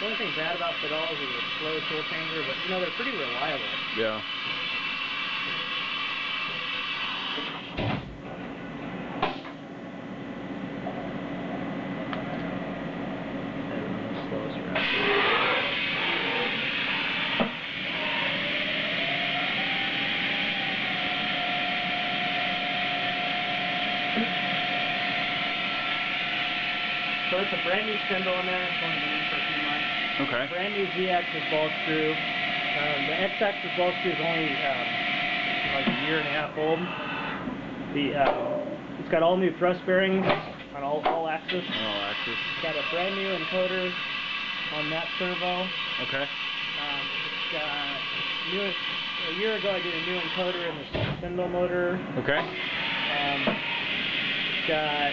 The only thing bad about Fadal is it's a slow tool changer, but you know, they're pretty reliable. Yeah. So it's a brand new spindle in there. It's only been in for a few months. Okay. Brand new Z-axis ball screw. The X-axis ball screw is only like a year and a half old. It's got all new thrust bearings on all axis. All axis. It's got a brand new encoder on that servo. Okay. It's got a year ago I did a new encoder in the spindle motor. Okay. It's got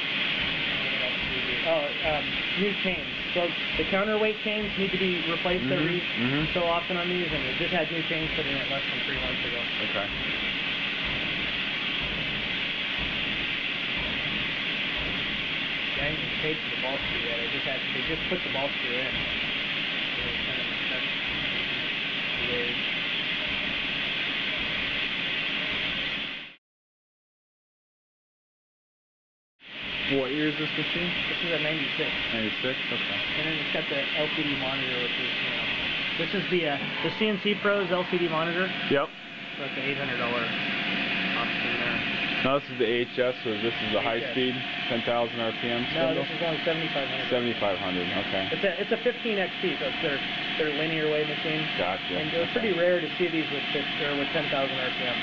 new chains. So the counterweight chains need to be replaced every so often on these, and it just had new chains put in it less than 3 months ago. Okay. I didn't even pay for the ball screw yet. They just put the ball screw in. So it's kind of weird. What year is this machine? This is a 96. 96? Okay. And then it's got the LCD monitor, which is, you know, this is the CNC Pro's LCD monitor. Yep. So it's an $800 option there. Now this is the HS, so this is the high speed, 10,000 RPM spindle? No, this is only 7,500. 7,500, okay. It's a 15XT, so it's their linear wave machine. Gotcha. And it's pretty rare to see these with 10,000 RPM.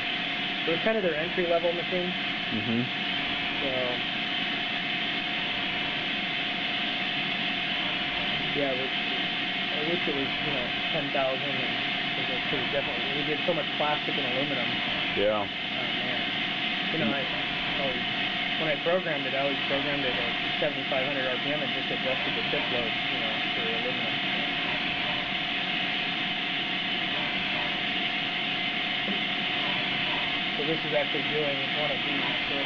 So it's kind of their entry level machine. So yeah, I wish it was, you know, 10,000, and because we did so much plastic and aluminum. Yeah. Oh man. You know, when I programmed it, I always programmed it at 7,500 RPM and just adjusted the tip load, you know, for aluminum. So this is actually doing one of these. So